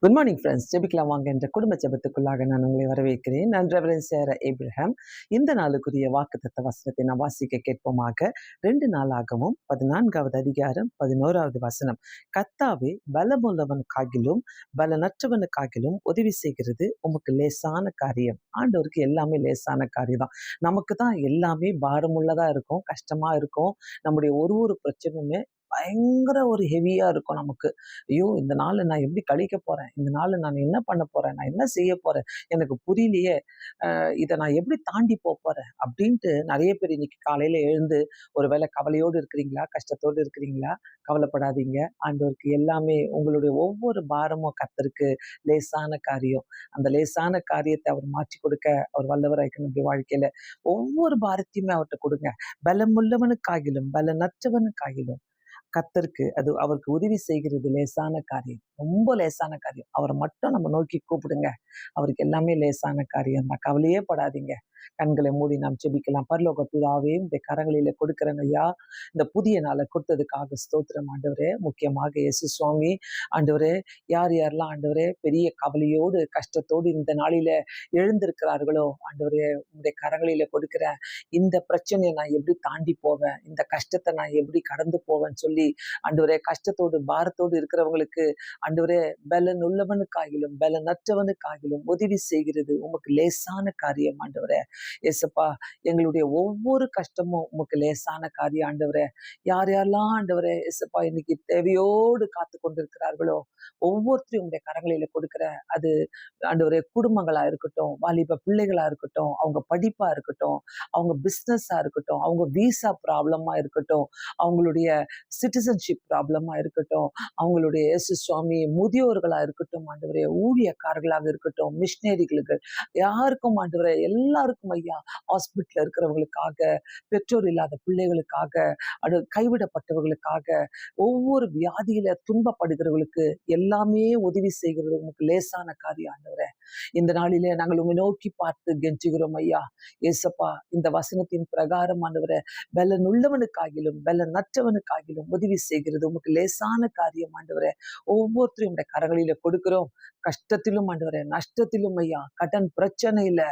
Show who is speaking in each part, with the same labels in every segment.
Speaker 1: Good morning friends. ஜெபிக்கலாம் வாங்க என்ற குடும்ப ஜெபத்துக்குள்ளாக நான் உங்களை வரவேற்கிறேன். நான் ரெவரண்ட் சேரா ஏப்ரஹாம். இந்த நாளுக்குரிய வாக்குத்தத்த வசனத்தை நான் வாசிக்க கேட்போமாக. 2 நாளாகவும் 14வது அதிகாரம் 11வது வசனம். கர்த்தாவே பலமுள்ளவனுக்காகிலும் பலனற்றவனுக்காகிலும் உதவி செய்கிறது உமக்கு லேசான காரியம். ஆண்டவருக்கு எல்லாமே லேசான காரியம் தான். நமக்கு தான் எல்லாமே பாரமுள்ளதா இருக்கும், கஷ்டமா இருக்கும். நம்முடைய ஒரு பிரச்சனையுமே பயங்கர ஒரு ஹெவியா இருக்கும் நமக்கு. ஐயோ, இந்த நாளை நான் எப்படி கழிக்க போறேன், இந்த நாளை நான் என்ன பண்ண போறேன், நான் என்ன செய்ய போறேன், எனக்கு புரியலையே, இதை நான் எப்படி தாண்டி போறேன் அப்படின்ட்டு நிறைய பேர் இன்னைக்கு காலையில எழுந்து ஒருவேளை கவலையோடு இருக்கிறீங்களா, கஷ்டத்தோடு இருக்கிறீங்களா? கவலைப்படாதீங்க. ஆண்டவருக்கு எல்லாமே உங்களுடைய ஒவ்வொரு பாரமும் கர்த்தருக்கு லேசான காரியம். அந்த லேசான காரியத்தை அவர் மாற்றி கொடுக்க அவர் வல்லவராய்க்கணும். நம்முடைய வாழ்க்கையில ஒவ்வொரு பாரத்தையுமே அவர்கிட்ட கொடுங்க. பலமுள்ளவனுக்காகிலும் பலனற்றவனுக்காகிலும் கர்த்தருக்கு அது அவருக்கு உதவி செய்கிறது லேசான காரியம். ரொம்ப லேசான காரியம். அவரை மட்டும் நம்ம நோக்கி கூப்பிடுங்க. அவருக்கு எல்லாமே லேசான காரியம் தான். கவலையே படாதீங்க. கண்களை மூடி நாம் ஜெபிக்கலாம். பரலோக பிதாவே, இந்த கரங்களில கொடுக்கிறேன் ஐயா. இந்த புதிய நாளை கொடுத்ததுக்காக ஸ்தோத்திரம் ஆண்டவரே. முக்கியமாக இயேசு சுவாமி ஆண்டவரே, யார் யாரெல்லாம் ஆண்டவரே பெரிய கவலையோடு கஷ்டத்தோடு இந்த நாளில எழுந்திருக்கிறார்களோ ஆண்டவரே, உங்களுடைய கரங்களில கொடுக்கிறேன். இந்த பிரச்சனையை நான் எப்படி தாண்டி போவேன், இந்த கஷ்டத்தை நான் எப்படி கடந்து போவேன்னு சொல்லி ஆண்டவரே, கஷ்டத்தோடு பாரத்தோடு இருக்கிறவங்களுக்கு ஆண்டவரே, பலன் உள்ளவனுக்காகிலும் பலனற்றவனுக்காகிலும் உதவி செய்கிறது உமக்கு லேசான காரியம் ஆண்டவரே. ஏசப்பா, எங்களுடைய ஒவ்வொரு கஷ்டமும் உமக்கு லேசான காரியம் ஆண்டவரே. யார் யாரெல்லாம் ஆண்டவரே ஏசப்பா இன்னைக்கு தேவையோடு காத்து கொண்டிருக்கிறார்களோ ஒவ்வொருத்தரையும் உங்களுடைய கரங்களில கொடுக்கிற. அது ஆண்டவரே குடும்பங்களா இருக்கட்டும், வாலிப பிள்ளைகளா இருக்கட்டும், அவங்க படிப்பா இருக்கட்டும், அவங்க பிஸ்னஸா இருக்கட்டும், அவங்க விசா ப்ராப்ளமா இருக்கட்டும், அவங்களுடைய சிட்டிசன்ஷிப் ப்ராப்ளமா இருக்கட்டும், அவங்களுடைய இயேசு சுவாமி முதியோர்களா இருக்கட்டும் ஆண்டவரே, ஊழியக்காரர்களாக இருக்கட்டும், மிஷினரிகளுக்கு யாருக்கும் ஆண்டவரே, எல்லாருக்கும் ஐயா, ஹாஸ்பிட்டல் இருக்கிறவங்களுக்காக, பெற்றோர் இல்லாத பிள்ளைகளுக்காக, கைவிடப்பட்டவர்களுக்காக, ஒவ்வொரு வியாதியில துன்பப்படுகிறவர்களுக்கு எல்லாமே உதவி செய்கிறது உங்களுக்கு லேசான காரியம் ஆண்டவரே. இந்த நாளிலே நாங்கள் உங்களை நோக்கி பார்த்து கெஞ்சுகிறோம் ஐயா. ஏசப்பா, இந்த வசனத்தின் பிரகாரம் ஆண்டவரே, பலனுள்ளவனுக்காகிலும் பலனற்றவனுக்காகிலும் உதவி செய்கிறது உமக்கு லேசான காரியம் ஆண்டவரே. ஒவ்வொருத்தரையும் உடைய கரங்களில கொடுக்கிறோம். கஷ்டத்திலும் ஆண்டவரே, நஷ்டத்திலும் ஐயா, கடன் பிரச்சனையில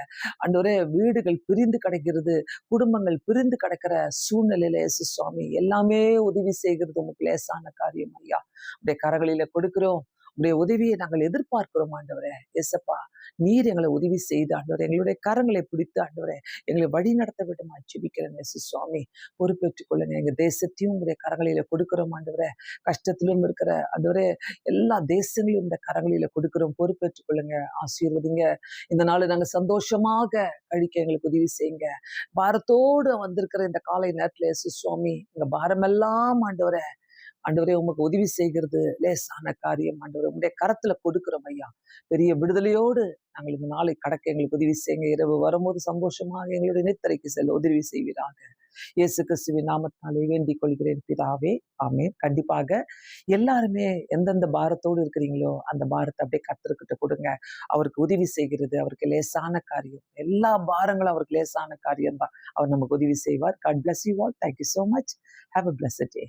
Speaker 1: ஆண்டவரே, வீடுகள் பிரிந்து கிடக்கிறது, குடும்பங்கள் பிரிந்து கிடக்கிற சூழ்நிலையில இயேசு சுவாமி எல்லாமே உதவி செய்கிறது உமக்கு லேசான காரியம் ஐயா. உடைய கரங்களில கொடுக்கிறோம். உடைய உதவியை நாங்கள் எதிர்பார்க்கிறோம் ஆண்டவரே. ஏசப்பா, நீர் எங்களை உதவி செய்து ஆண்டவரே, எங்களுடைய கரங்களை பிடித்து ஆண்டவரே, எங்களை வழி நடத்த விடுமா ஜெபிக்கிறேன் இயேசு சுவாமி. பொறுப்பேற்றுக் கொள்ளுங்க. எங்க தேசத்தையும் உடைய கரங்களில கொடுக்கிறோம் ஆண்டவரே. கஷ்டத்திலும் இருக்கிற ஆண்டவரே, எல்லா தேசங்களையும் இந்த கரங்களில கொடுக்கிறோம். பொறுப்பேற்றுக் கொள்ளுங்க. ஆசீர்வதிங்க. இந்த நாள் நாங்க சந்தோஷமாக கழிக்க எங்களுக்கு உதவி செய்யுங்க. பாரத்தோடு வந்திருக்கிற இந்த காலை நேரத்துல இயேசு சுவாமி, எங்க பாரமெல்லாம் ஆண்டவரே, ஆண்டவரே உமக்கு உதவி செய்கிறது லேசான காரியம் ஆண்டவரே. உங்களுடைய கரத்துல கொடுக்கிறோம் ஐயா. பெரிய விடுதலையோடு நாங்கள் இந்த நாளை கடக்க எங்களுக்கு உதவி செய்யுங்க. இரவு வரும்போது சந்தோஷமாக எங்களுடைய நித்திரைக்கு செல்ல உதவி செய்வீராக. இயேசு கிறிஸ்துவின் நாமத்தினாலே வேண்டிக் கொள்கிறேன் பிதாவே, ஆமென். கண்டிப்பாக எல்லாருமே எந்தெந்த பாரத்தோடு இருக்கிறீங்களோ அந்த பாரத்தை அப்படியே கர்த்தர்கிட்ட கொடுங்க. அவருக்கு உதவி செய்கிறது அவருக்கு லேசான காரியம். எல்லா பாரங்களும் அவருக்கு லேசான காரியம் தான். அவர் நமக்கு உதவி செய்வார். God bless you all. Thank you so much. Have a blessed day.